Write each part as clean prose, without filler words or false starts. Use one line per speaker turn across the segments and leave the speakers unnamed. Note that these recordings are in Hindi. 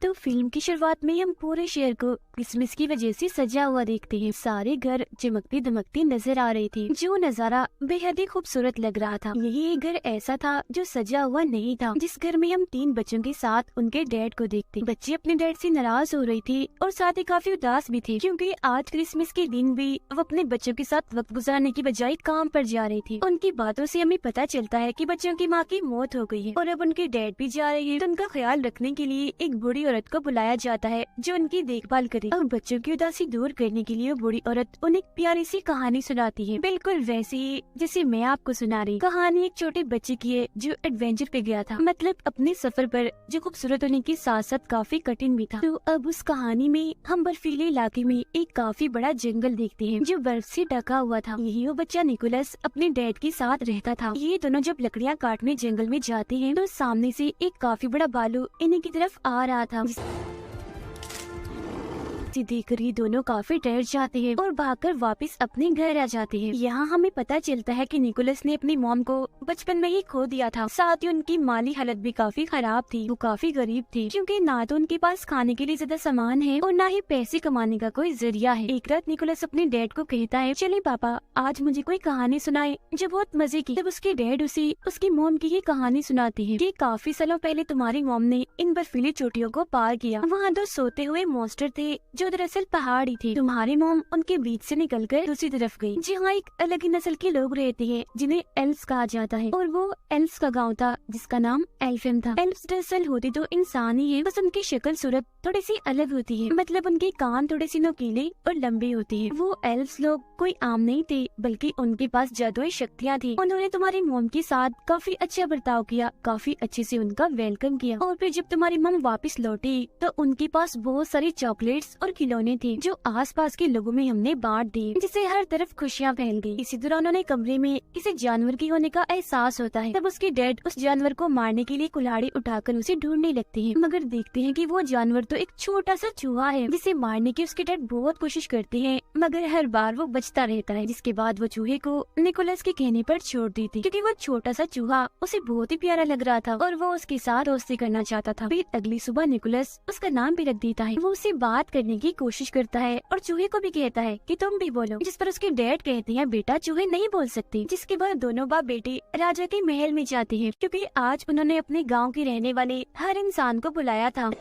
तो फिल्म की शुरुआत में हम पूरे शहर को क्रिसमस की वजह से सजा हुआ देखते हैं। सारे घर चमकती दमकती नजर आ रही थी। जो नजारा बेहद ही खूबसूरत लग रहा था। यही एक घर ऐसा था जो सजा हुआ नहीं था, जिस घर में हम 3 बच्चों के साथ उनके डैड को देखते। बच्चे अपने डैड से नाराज हो रही थी और साथ ही काफी उदास भी थी, क्योंकि आज क्रिसमस के दिन भी वो अपने बच्चों के साथ वक्त गुजारने की बजाय काम पर जा रही थी। उनकी बातों से हमें पता चलता है कि बच्चों की माँ की मौत हो गई है और अब उनके डैड भी जा रहे हैं। तो उनका ख्याल रखने के लिए एक बूढ़ी औरत को बुलाया जाता है जो उनकी देखभाल करे। और बच्चों की उदासी दूर करने के लिए वो बूढ़ी औरत उन्हें एक प्यारी सी कहानी सुनाती है, बिल्कुल वैसे ही जैसे मैं आपको सुना रही। कहानी एक छोटे बच्चे की है जो एडवेंचर पे गया था, मतलब अपने सफर पर, जो खूबसूरत होने के साथ साथ काफी कठिन भी था। तो अब उस कहानी में हम बर्फीले इलाके में एक काफी बड़ा जंगल देखते हैं जो बर्फ से ढका हुआ था। यही वो बच्चा निकोलस अपने डैड के साथ रहता था। ये दोनों जब लकड़ियाँ काटने जंगल में जाते हैं तो सामने से एक काफी बड़ा भालू इन्हीं की तरफ आ रहा था। देखकर ये दोनों काफी डर जाते हैं और भागकर वापस अपने घर आ जाते हैं। यहाँ हमें पता चलता है कि निकोलस ने अपनी मॉम को बचपन में ही खो दिया था। साथ ही उनकी माली हालत भी काफी खराब थी। वो काफी गरीब थी, क्योंकि ना तो उनके पास खाने के लिए ज्यादा सामान है और ना ही पैसे कमाने का कोई जरिया है। एक रात निकोलस अपने डैड को कहता है, चलिए पापा आज मुझे कोई कहानी सुनाए जो बहुत मजे की। तब उसके डैड उसे उसकी मॉम की ही कहानी सुनाती है कि काफी सालों पहले तुम्हारी मॉम ने इन बर्फीली चोटियों को पार किया। वहाँ 2 सोते हुए मॉन्स्टर थे जो दरअसल पहाड़ ही थे। तुम्हारी मॉम उनके बीच से निकलकर दूसरी तरफ गई, जहाँ एक अलग ही नस्ल के लोग रहते हैं जिन्हें एल्व्स कहा जाता है। और वो एल्व्स का गांव था जिसका नाम एल्फेम था। एल्व्स दरअसल होते तो इंसान ही है, बस उनकी शक्ल सूरत थोड़ी सी अलग होती है, मतलब उनके कान थोड़े से नुकीले और लंबे होते हैं। वो एल्व्स लोग कोई आम नहीं थे, बल्कि उनके पास जादुई शक्तियाँ थी। उन्होंने तुम्हारी मॉम के साथ काफी अच्छा बर्ताव किया, काफी अच्छे से उनका वेलकम किया। और फिर जब तुम्हारी मॉम वापस लौटी तो उनके पास बहुत सारी चॉकलेट्स और खिलौने थे जो आसपास के लोगों में हमने बांट दिए, जिससे हर तरफ खुशियाँ फैल गई। इसी दौरान उन्हें कमरे में किसी जानवर की होने का एहसास होता है। तब उसके डैड उस जानवर को मारने के लिए कुल्हाड़ी उठाकर उसे ढूंढने लगते हैं, मगर देखते हैं कि वो जानवर तो एक छोटा सा चूहा है, जिसे मारने की उसके डैड बहुत कोशिश करते हैं, मगर हर बार वो बचता रहता है। जिसके बाद वो चूहे को निकोलस के कहने पर छोड़ दी थी, क्योंकि वो छोटा सा चूहा उसे बहुत ही प्यारा लग रहा था और वो उसके साथ दोस्ती करना चाहता था। फिर अगली सुबह निकोलस उसका नाम भी रख देता है। वो उससे बात करने की कोशिश करता है और चूहे को भी कहता है कि तुम भी बोलो, जिस पर उसके डैड कहते हैं, बेटा चूहे नहीं बोल सकते। जिसके बाद दोनों बाप बेटे राजा के महल में जाते हैं, क्योंकि आज उन्होंने अपने गांव के रहने वाले हर इंसान को बुलाया था।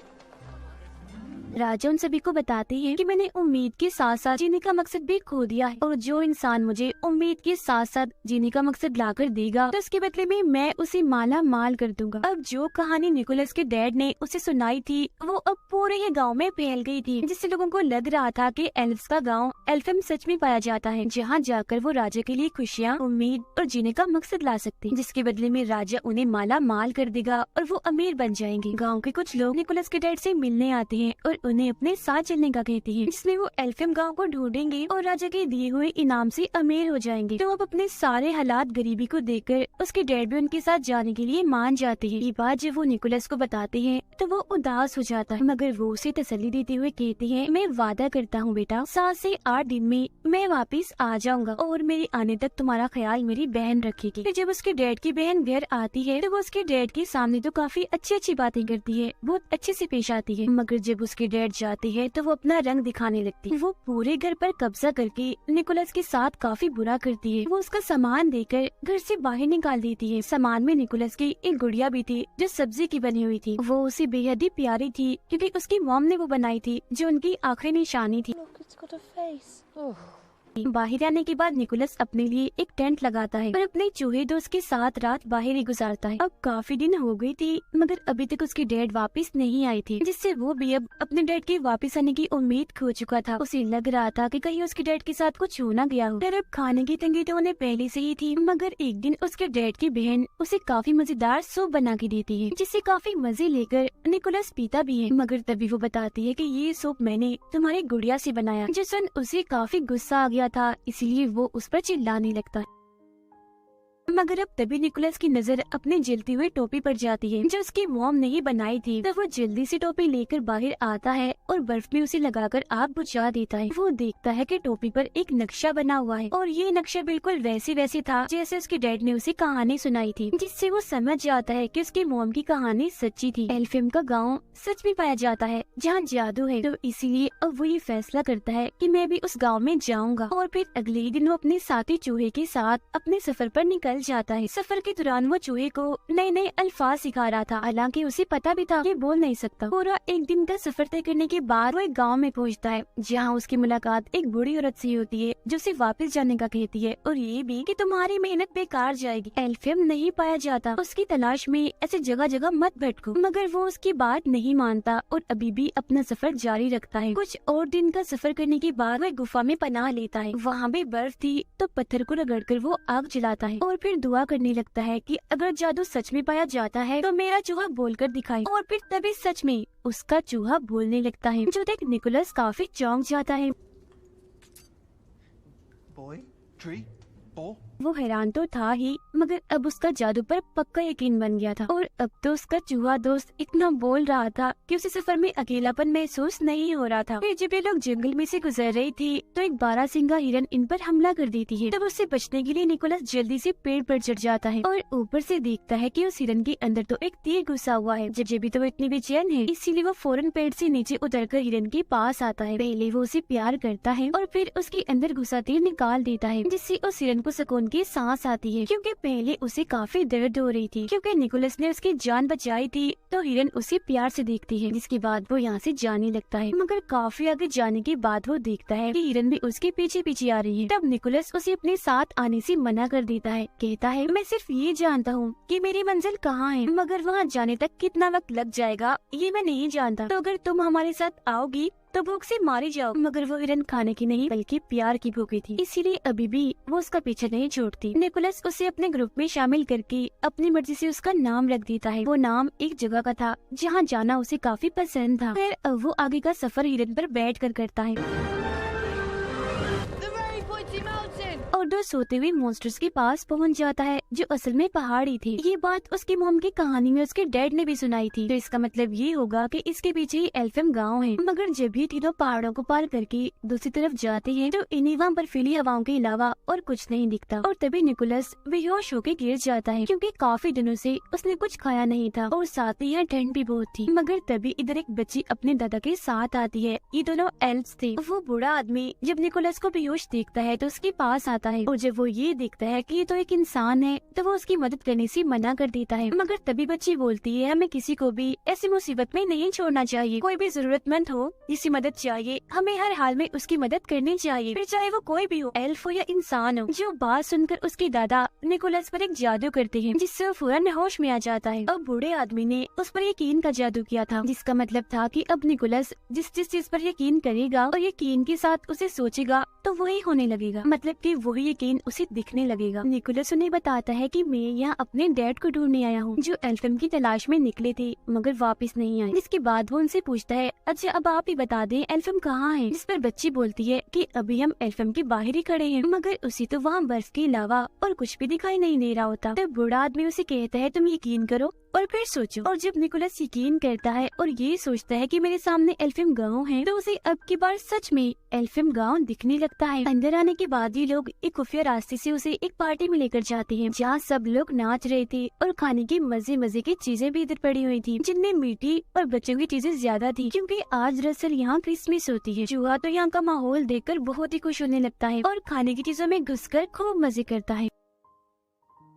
राजा उन सभी को बताते हैं कि मैंने उम्मीद के साथ साथ जीने का मकसद भी खो दिया है, और जो इंसान मुझे उम्मीद के साथ साथ जीने का मकसद लाकर देगा तो उसके बदले में मैं उसे माला माल कर दूंगा। अब जो कहानी निकोलस के डैड ने उसे सुनाई थी वो अब पूरे ही गांव में फैल गई थी, जिससे लोगों को लग रहा था कि एल्व्स का गांव एल्फेम सच में पाया जाता है, जहां जाकर वो राजा के लिए खुशियां, उम्मीद और जीने का मकसद ला सकते हैं, जिसके बदले में राजा उन्हें माला माल कर देगा और वो अमीर बन जाएंगे। गाँव के कुछ लोग निकोलस के डैड से मिलने आते हैं और उन्हें अपने साथ चलने का कहती है, जिसमें वो एल्फेम गांव को ढूंढेंगे और राजा के दिए हुए इनाम से अमीर हो जाएंगे। तो अब अपने सारे हालात गरीबी को देखकर उसके डैड भी उनके साथ जाने के लिए मान जाते हैं। ये बात जब वो निकोलस को बताते हैं तो वो उदास हो जाता है, मगर वो उसे तसल्ली देते हुए कहते हैं, मैं वादा करता हूँ बेटा 7 से 8 दिन में मैं वापिस आ जाऊंगा और मेरे आने तक तुम्हारा ख्याल मेरी बहन रखेगी। फिर जब उसके डैड की बहन घर आती है तो वो उसके डैड के सामने तो काफी अच्छी अच्छी बातें करती है, बहुत अच्छे से पेश आती है, मगर जब उसके डैड जाते हैं तो वो अपना रंग दिखाने लगती है। वो पूरे घर पर कब्जा करके निकोलस के साथ काफी बुरा करती है। वो उसका सामान देकर घर से बाहर निकाल देती है। सामान में निकोलस की एक गुड़िया भी थी जो सब्जी की बनी हुई थी। वो उसे बेहद ही प्यारी थी, क्योंकि उसकी मॉम ने वो बनाई थी, जो उनकी आखिरी निशानी थी। बाहर आने के बाद निकोलस अपने लिए एक टेंट लगाता है और अपने चूहे दोस्त के साथ रात बाहर ही गुजारता है। अब काफी दिन हो गई थी, मगर अभी तक उसके डैड वापस नहीं आए थे, जिससे वो भी अब अपने डैड के वापस आने की उम्मीद खो चुका था। उसे लग रहा था कि कहीं उसके डैड के साथ कुछ हो ना गया हो। अब खाने की तंगी तो उन्हें पहले से ही थी, मगर एक दिन उसके डैड की बहन उसे काफी मजेदार सूप बना के देती है, जिसे काफी मजे लेकर निकोलस पीता भी है। मगर तभी वो बताती है कि ये सूप मैंने तुम्हारी गुड़िया से बनाया, जिस उसे काफी गुस्सा आ गया था, इसलिए वो उस पर चिल्लाने लगता है। मगर अब तभी निकोलस की नजर अपने जलती हुई टोपी पर जाती है जो उसकी मॉम ने ही बनाई थी। तब वो जल्दी से टोपी लेकर बाहर आता है और बर्फ में उसे लगाकर आग बुझा देता है। वो देखता है कि टोपी पर एक नक्शा बना हुआ है और ये नक्शा बिल्कुल वैसे था जैसे उसके डैड ने उसे कहानी सुनाई थी, जिससे वो समझ जाता है कि उसकी मॉम की कहानी सच्ची थी। एल्फियम का गाँव सच में पाया जाता है जहाँ जादू है, तो इसीलिए अब वो ये फैसला करता है कि मैं भी उस गाँव में जाऊंगा। और फिर अगले ही दिन वो अपने साथी चूहे के साथ अपने सफर पर निकल जाता है। सफर के दौरान वो चूहे को नए नए अल्फाज सिखा रहा था, हालांकि उसे पता भी था कि बोल नहीं सकता। पूरा एक दिन का सफर तय करने के बाद वो एक गाँव में पहुँचता है जहाँ उसकी मुलाकात एक बूढ़ी औरत से होती है जो उसे वापस जाने का कहती है और ये भी कि तुम्हारी मेहनत बेकार जाएगी, एल्फियम नहीं पाया जाता, उसकी तलाश में ऐसे जगह जगह मत भटको। मगर वो उसकी बात नहीं मानता और अभी भी अपना सफर जारी रखता है। कुछ और दिन का सफर करने के बाद वह गुफा में पनाह लेता है। वहाँ भी बर्फ थी तो पत्थर को रगड़कर वो आग जलाता है और फिर दुआ करने लगता है कि अगर जादू सच में पाया जाता है तो मेरा चूहा बोलकर दिखाए। और फिर तभी सच में उसका चूहा बोलने लगता है, जो देख निकोलस काफी चौंक जाता है।
Boy, tree, ball.
वो हैरान तो था ही, मगर अब उसका जादू पर पक्का यकीन बन गया था और अब तो उसका चूहा दोस्त इतना बोल रहा था कि उसे सफर में अकेलापन महसूस नहीं हो रहा था। फिर जब ये लोग जंगल में से गुजर रही थी तो एक बारहसिंगा हिरन इन पर हमला कर देती है। तब उससे बचने के लिए निकोलस जल्दी से पेड़ पर चढ़ जाता है और ऊपर से देखता है कि उस हिरन के अंदर तो एक तीर घुसा हुआ है। जब भी तो वो इतनी बेचैन है, इसीलिए वो फौरन पेड़ से नीचे उतरकर हिरन के पास आता है। पहले वो उसे प्यार करता है और फिर उसके अंदर घुसा तीर निकाल देता है, जिससे उस हिरन को सुकून की सांस आती है, क्योंकि पहले उसे काफी दर्द हो रही थी। क्योंकि निकोलस ने उसकी जान बचाई थी तो हिरन उसे प्यार से देखती है, जिसके बाद वो यहाँ से जाने लगता है। मगर काफी आगे जाने के बाद वो देखता है कि हिरन भी उसके पीछे पीछे आ रही है। तब निकोलस उसे अपने साथ आने से मना कर देता है, कहता है मैं सिर्फ ये जानता हूँ कि मेरी मंजिल कहाँ है, मगर वहाँ जाने तक कितना वक्त लग जाएगा ये मैं नहीं जानता, तो अगर तुम हमारे साथ आओगी तो भूख से मारी जाओ। मगर वो हिरन खाने की नहीं बल्कि प्यार की भूखी थी, इसीलिए अभी भी वो उसका पीछे नहीं छोड़ती। निकोलस उसे अपने ग्रुप में शामिल करके अपनी मर्जी से उसका नाम रख देता है। वो नाम एक जगह का था जहाँ जाना उसे काफी पसंद था। फिर अब वो आगे का सफर हिरन पर बैठकर करता है और दो सोते हुए मॉन्स्टर्स के पास पहुंच जाता है जो असल में पहाड़ी थे। ये बात उसकी मॉम की कहानी में उसके डैड ने भी सुनाई थी, तो इसका मतलब ये होगा कि इसके पीछे ही एल्फियम गांव है। मगर जब भी तीनों पहाड़ों को पार करके दूसरी तरफ जाते हैं तो इन्हें वहाँ बर्फीली हवाओं के अलावा और कुछ नहीं दिखता। और तभी निकोलस बेहोश होकर गिर जाता है, क्योंकि काफी दिनों से उसने कुछ खाया नहीं था और साथ ही यहाँ ठंड भी बहुत थी। मगर तभी इधर एक बच्ची अपने दादा के साथ आती है। ये दोनों एल्फ्स थे। वो बूढ़ा आदमी जब निकोलस को बेहोश देखता है तो उसके पास आता है और जब वो ये देखता है कि ये तो एक इंसान है तो वो उसकी मदद करने से मना कर देता है। मगर तभी बच्ची बोलती है हमें किसी को भी ऐसी मुसीबत में नहीं छोड़ना चाहिए, कोई भी जरूरतमंद हो जिसे मदद चाहिए हमें हर हाल में उसकी मदद करनी चाहिए, फिर चाहे वो कोई भी हो, एल्फ हो या इंसान हो। जो बात सुनकर उसके दादा निकोलस पर एक जादू करते हैं जिससे वो फौरन होश में आ जाता है। अब बूढ़े आदमी ने उस पर यकीन का जादू किया था, जिसका मतलब था कि अब निकोलस जिस जिस चीज पर यकीन करेगा और यकीन के साथ उसे सोचेगा तो वही होने लगेगा, मतलब कि वही यकीन उसे दिखने लगेगा। निकोलस उन्हें बताता है कि मैं यहाँ अपने डैड को ढूंढने आया हूँ जो एल्फियम की तलाश में निकले थे मगर वापस नहीं आए। जिसके बाद वो उनसे पूछता है अच्छा अब आप ही बता दें एल्फियम कहाँ है। जिस पर बच्ची बोलती है कि अभी हम एल्फियम के बाहर ही खड़े हैं, मगर उसे तो वहाँ बर्फ के अलावा और कुछ भी दिखाई नहीं दे रहा होता। तब बूढ़ा आदमी उसे कहता है तुम यकीन करो और फिर सोचो। और जब निकोलस यकीन करता है और ये सोचता है कि मेरे सामने एल्फियम गांव है, तो उसे अब की बार सच में एल्फियम गांव दिखने लगता है। अंदर आने के बाद ये लोग एक खुफिया रास्ते से उसे एक पार्टी में लेकर जाते हैं जहाँ सब लोग नाच रहे थे और खाने की मजे मजे की चीजें भी इधर पड़ी हुई थी, जिनमें मीठी और बच्चों की चीजें ज्यादा थी, क्योंकि आज दरअसल यहाँ क्रिसमस होती है। चूहा तो यहाँ का माहौल देखकर बहुत ही खुश होने लगता है और खाने की चीजों में घुसकर खूब मजे करता है।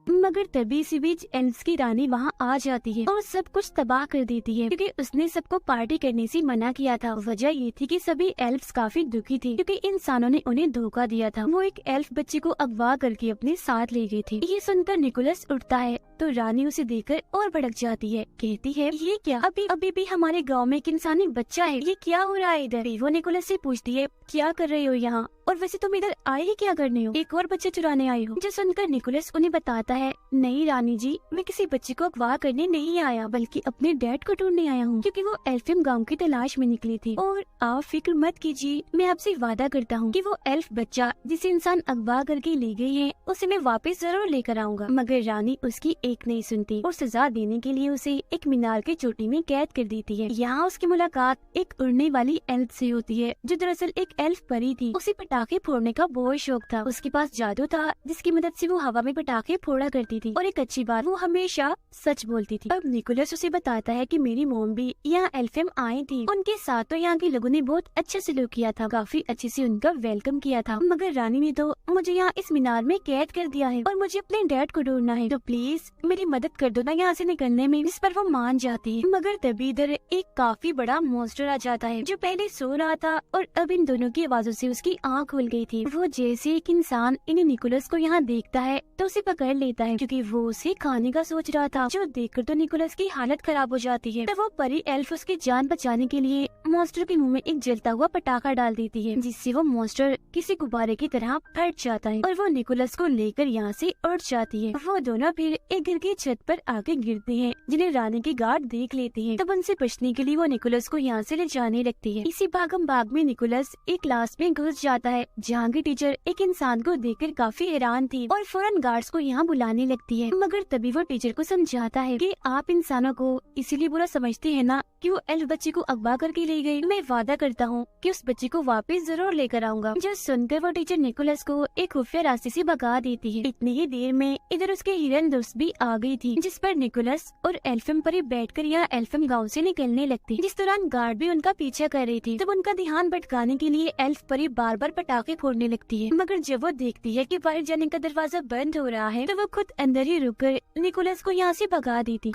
मगर तभी इसी बीच एल्फ्स की रानी वहाँ आ जाती है और सब कुछ तबाह कर देती है, क्योंकि उसने सबको पार्टी करने से मना किया था। वजह ये थी कि सभी एल्फ्स काफी दुखी थे क्योंकि इंसानों ने उन्हें धोखा दिया था। वो एक एल्फ बच्ची को अगवा करके अपने साथ ले गए थे। ये सुनकर निकोलस उठता है तो तो रानी उसे देखकर और भड़क जाती है। कहती है ये क्या, अभी भी हमारे गांव में एक इंसानी बच्चा है, ये क्या हो रहा है इधर। वो निकोलस से पूछती है क्या कर रही हो यहाँ, और वैसे तुम इधर आए ही क्या करने हो, एक और बच्चे चुराने आई हो। जो सुनकर निकोलस उन्हें बताता है नहीं रानी जी, मैं किसी बच्चे को अगवा करने नहीं आया, बल्कि अपने डैड को ढूंढने आया हूँ, क्योंकि वो एल्फिम गांव की तलाश में निकली थी। और आप फिक्र मत कीजिए, मैं आपसे वादा करता हूँ कि वो एल्फ बच्चा जिसे इंसान अगवा करके ले गई है उसे मैं वापस जरूर लेकर आऊंगा। मगर रानी उसकी एक नहीं सुनती और सजा देने के लिए उसे एक मीनार की चोटी में कैद कर देती है। यहाँ उसकी मुलाकात एक उड़ने वाली एल्फ से होती है, जो दरअसल एक एल्फ परी थी। उसे पटाखे फोड़ने का बहुत शौक था, उसके पास जादू था जिसकी मदद से वो हवा में पटाखे फोड़ा करती थी, और एक अच्छी बात, वो हमेशा सच बोलती थी। अब निकोलस उसे बताता है कि मेरी मॉम भी यहाँ एल्फिम आई थी, उनके साथ तो यहाँ के लोगों ने बहुत अच्छा सलूक किया था, काफी अच्छे से उनका वेलकम किया था, मगर रानी ने तो मुझे यहाँ इस मीनार में कैद कर दिया है और मुझे अपने डैड को ढूंढना है, तो प्लीज मेरी मदद कर दो ना यहाँ से निकलने में। इस पर वो मान जाती है, मगर तभी इधर एक काफी बड़ा मॉन्स्टर आ जाता है जो पहले सो रहा था और अब इन दोनों की आवाजों से उसकी आँख खुल गई थी। वो जैसे एक इंसान इन निकोलस को यहाँ देखता है तो उसे पकड़ लेता है, क्योंकि वो उसे खाने का सोच रहा था, जो देखकर तो निकोलस की हालत खराब हो जाती है। तो वो परी एल्फ उसकी जान बचाने के लिए मॉन्स्टर के मुंह में एक जलता हुआ पटाखा डाल देती है, जिससे वो मॉन्स्टर किसी गुब्बारे की तरह फट जाता है और वो निकोलस को लेकर यहाँ से उड़ जाती है। वो दोनों फिर एक घर की छत पर आके गिरते हैं, जिन्हें रानी के गार्ड देख लेते हैं। तब उनसे बचने के लिए वो निकोलस को यहाँ से ले जाने लगती है। इसी भागम भाग में निकोलस एक क्लास में घुस जाता है, जहाँ की टीचर एक इंसान को देखकर काफी हैरान थी और फौरन गार्ड्स को यहाँ बुलाने लगती है। मगर तभी वो टीचर को समझाता है कि आप इंसानों को इसीलिए बुरा समझते हैं ना कि वो एल्फ बच्चे को अगवा करके ले गई। मैं वादा करता हूँ कि उस बच्चे को वापस जरूर लेकर आऊंगा। जो सुनकर वो टीचर निकोलस को एक खुफिया रास्ते से भगा देती है। इतनी ही देर में इधर उसके हिरन दोस्त भी आ गई थी, जिस पर निकोलस और एल्फिम परी बैठकर यहाँ एल्फिम गांव से निकलने लगती। जिस दौरान गार्ड भी उनका पीछा कर रही थी, तब उनका ध्यान भटकाने के लिए एल्फ परी बार बार पटाखे फोड़ने लगती है। मगर जब वो देखती है कि बाहर जाने का दरवाजा बंद हो रहा है, तो वो खुद अंदर ही रुककर निकोलस को यहाँ से भगा देती।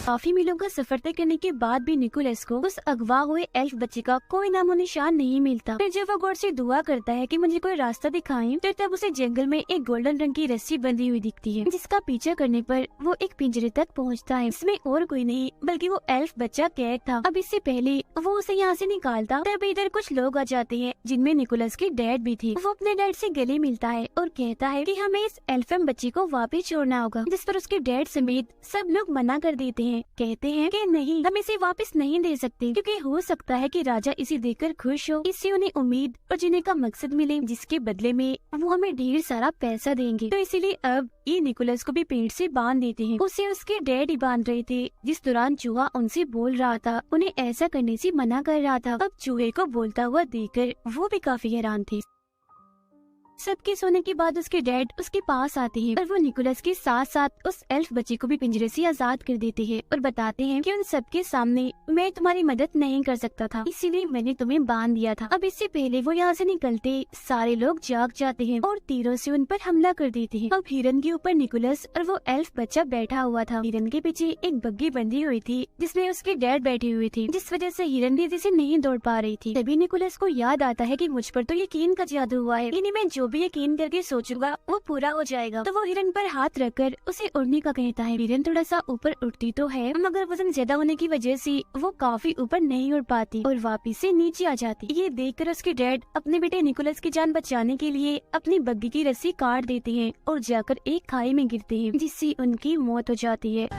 काफी मीलों का सफर तय करने के बाद भी निकोलस को उस अगवा हुए एल्फ बच्चे का कोई नामो निशान नहीं मिलता। फिर जब वो गॉड से दुआ करता है कि मुझे कोई रास्ता दिखाएं, तो तब उसे जंगल में एक गोल्डन रंग की रस्सी बंधी हुई दिखती है, जिसका पीछा करने पर वो एक पिंजरे तक पहुंचता है। इसमें और कोई नहीं बल्कि वो एल्फ बच्चा कैद था। अब इससे पहले वो उसे यहाँ से निकालता, तब इधर कुछ लोग आ जाते हैं, जिनमें निकोलस की डैड भी थी। वो अपने डैड से गले मिलता है और कहता है कि हमें इस एल्फिम बच्चे को वापस छोड़ना होगा, जिस पर उसके डैड समेत सब लोग मना कर देते हैं। कहते हैं कि नहीं, हम इसे वापस नहीं दे सकते, क्योंकि हो सकता है कि राजा इसे देखकर खुश हो, इससे उन्हें उम्मीद और जीने का मकसद मिले, जिसके बदले में वो हमें ढेर सारा पैसा देंगे। तो इसीलिए अब ये निकोलस को भी पेड़ से बांध देते हैं। उसे उसके डैड ही बांध रहे थे, जिस दौरान चूहा उनसे बोल रहा था, उन्हें ऐसा करने से मना कर रहा था। अब चूहे को बोलता हुआ देखकर वो भी काफी हैरान थे। सबके सोने के बाद उसके डैड उसके पास आते हैं और वो निकोलस के साथ साथ उस एल्फ बच्चे को भी पिंजरे से आजाद कर देते हैं और बताते हैं कि उन सबके सामने मैं तुम्हारी मदद नहीं कर सकता था, इसीलिए मैंने तुम्हें बांध दिया था। अब इससे पहले वो यहाँ से निकलते सारे लोग जाग जाते हैं और तीरों से उन पर हमला कर देते हैं। अब हिरन के ऊपर निकोलस और वो एल्फ बच्चा बैठा हुआ था। हिरन के पीछे एक बग्गी बंधी हुई थी, जिसमें उसके डैड बैठे हुए थे, जिस वजह से हिरन तेजी से नहीं दौड़ पा रही थी। तभी निकोलस को याद आता है कि मुझ पर तो यकीन का जादू हुआ है, इन्हें मैं जो भी यकीन करके सोचूंगा वो पूरा हो जाएगा। तो वो हिरन पर हाथ रखकर उसे उड़ने का कहता है। हिरन थोड़ा सा ऊपर उड़ती तो है, मगर वजन ज्यादा होने की वजह से वो काफी ऊपर नहीं उड़ पाती और वापिस से नीचे आ जाती। ये देखकर उसके डैड अपने बेटे निकोलस की जान बचाने के लिए अपनी बग्गी की रस्सी काट देते हैं और जाकर एक खाई में गिरते हैं, जिससे उनकी मौत हो जाती है।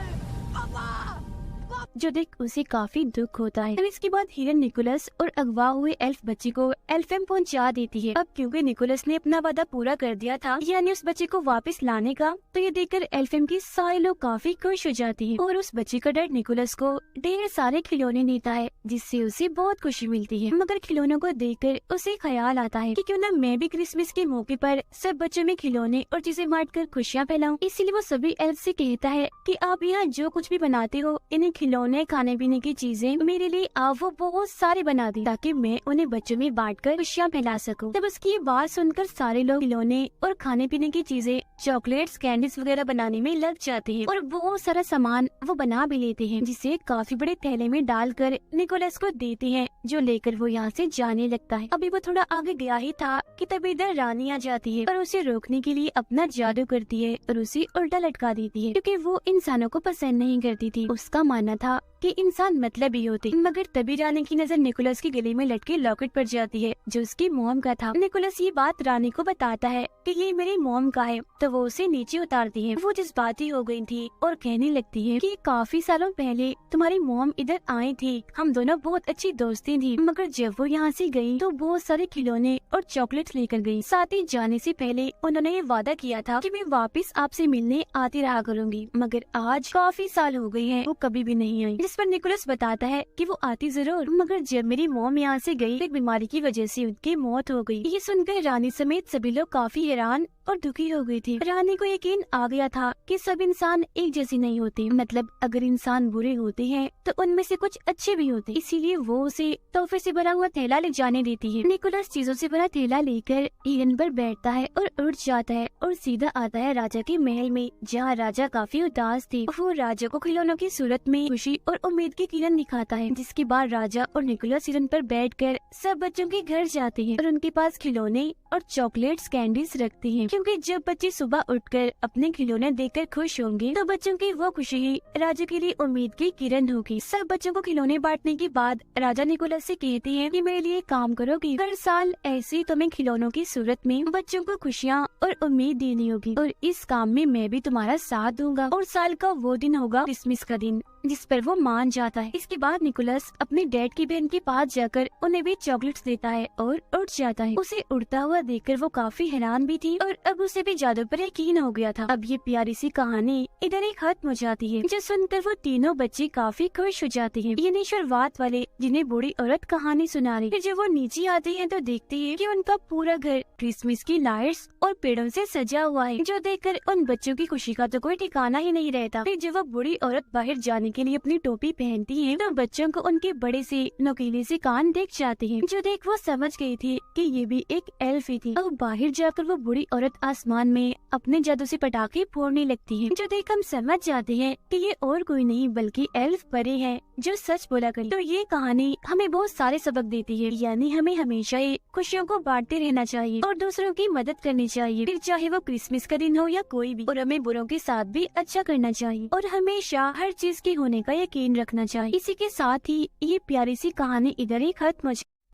जो देख उसे काफी दुख होता है। अब इसके बाद हिरन निकोलस और अगवा हुए एल्फ बच्चे को एल्फिम पहुंचा देती है। अब क्योंकि निकोलस ने अपना वादा पूरा कर दिया था, यानी उस बच्चे को वापस लाने का, तो ये देखकर एल्फिम की सारे लोग काफी खुश हो जाती हैं और उस बच्चे का डैड निकोलस को ढेर सारे खिलौने देता है, जिससे उसे बहुत खुशी मिलती है। मगर खिलौनों को देखकर उसे ख्याल आता है कि क्यों न मैं भी क्रिसमस के मौके पर सब बच्चों में खिलौने और चीजें बांट कर खुशियाँ फैलाऊं। इसीलिए वो सभी एल्फ से कहता है कि आप यहाँ जो कुछ भी बनाते हो, इन्हें खिलौने खाने पीने की चीजें मेरे लिए आप वो बहुत सारे बना दी, ताकि मैं उन्हें बच्चों में बांटकर खुशियाँ फैला सकूं। तब उसकी ये बात सुनकर सारे लोग खिलौने और खाने पीने की चीजें चॉकलेट्स कैंडीज वगैरह बनाने में लग जाते हैं और बहुत सारा सामान वो बना भी लेते हैं, जिसे काफी बड़े थैले में डालकर निकोलस को देते हैं, जो लेकर वो यहाँ से जाने लगता है। अभी वो थोड़ा आगे गया ही था कि तभी इधर रानी आ जाती है और उसे रोकने के लिए अपना जादू करती है और उसे उल्टा लटका देती है, क्योंकि वो इंसानों को पसंद नहीं करती थी। उसका मानना था कि इंसान मतलब ही होते। मगर तभी रानी की नजर निकोलस के गले में लटके लॉकेट पर जाती है, जो उसकी मॉम का था। निकोलस ये बात रानी को बताता है कि ये मेरी मॉम का है, तो वो उसे नीचे उतारती है। वो जज्बाती हो गई थी और कहने लगती है कि काफी सालों पहले तुम्हारी मॉम इधर आई थी, हम दोनों बहुत अच्छी दोस्ती थी, मगर जब वो यहाँ से गई तो बहुत सारे खिलौने और चॉकलेट्स लेकर गई। साथ ही जाने से पहले उन्होंने ये वादा किया था कि मैं वापस आपसे मिलने आती रहा करूंगी, मगर आज काफी साल हो गए हैं, वो कभी भी नहीं आई। जिस पर निकोलस बताता है कि वो आती जरूर, मगर जब मेरी मॉम यहाँ से गई, एक बीमारी की वजह से उनकी मौत हो गई। ये सुनकर रानी समेत सभी लोग काफी हैरान और दुखी हो गई थी। रानी को यकीन आ गया था कि सब इंसान एक जैसे नहीं होते, मतलब अगर इंसान बुरे होते हैं तो उनमें से कुछ अच्छे भी होते, इसीलिए वो उसे तोहफे से भरा हुआ थैला ले जाने देती है। निकोलस चीजों से भरा थैला लेकर हिरन पर बैठता है और उड़ जाता है और सीधा आता है राजा के महल में, जहाँ राजा काफी उदास थे। वो राजा को खिलौनों की सूरत में खुशी और उम्मीद की किरण दिखाता है, जिसके बाद राजा और निकोलस हिरन पर बैठकर सब बच्चों के घर जाते हैं और उनके पास खिलौने और चॉकलेट्स कैंडीज रखते हैं, क्योंकि जब बच्चे सुबह उठकर अपने खिलौने देखकर खुश होंगे तो बच्चों की वो खुशी ही राजा के लिए उम्मीद की किरण होगी। सब बच्चों को खिलौने बांटने के बाद राजा निकोलस से कहते हैं कि मेरे लिए काम करोगी, हर साल ऐसे तुम्हें खिलौनों की सूरत में बच्चों को खुशियाँ और उम्मीद देनी होगी, और इस काम में मैं भी तुम्हारा साथ दूंगा। और साल का वो दिन होगा क्रिसमस का दिन, जिस पर वो मान जाता है। इसके बाद निकोलस अपने डैड की बहन के पास जाकर उन्हें भी चॉकलेट्स देता है और उड़ जाता है। उसे उड़ता हुआ देखकर वो काफी हैरान भी थी और अब उसे भी जादू पर यकीन हो गया था। अब ये प्यारी सी कहानी इधर ही खत्म हो जाती है, जो सुनकर वो तीनों बच्चे काफी खुश हो जाते हैं। ये नहीं शुरुआत वाले जिन्हें बूढ़ी औरत कहानी सुना रही। फिर जब वो नीचे आते हैं तो देखते हैं कि उनका पूरा घर क्रिसमस की लाइट्स और पेड़ों से सजा हुआ है, जो देखकर उन बच्चों की खुशी का तो कोई ठिकाना ही नहीं रहता। फिर जब वो बूढ़ी औरत बाहर जाने के लिए अपनी टोपी पहनती है तो बच्चों को उनके बड़े से नुकीले से कान दिख जाते हैं, जो देख वो समझ गई थी कि ये भी एक एल्फ ही थी। और बाहर जाकर वो बूढ़ी औरत आसमान में अपने जादू से पटाखे फोड़ने लगती है, जो देख हम समझ जाते हैं कि ये और कोई नहीं बल्कि एल्फ परी है जो सच बोला करी। तो ये कहानी हमें बहुत सारे सबक देती है, यानी हमें हमेशा ही खुशियों को बांटते रहना चाहिए और दूसरों की मदद करनी चाहिए, फिर चाहे वो क्रिसमस का दिन हो या कोई भी। और हमें बुरों के साथ भी अच्छा करना चाहिए और हमेशा हर चीज के होने का यकीन रखना चाहिए। इसी के साथ ही ये प्यारी सी कहानी इधर ही खत्म हो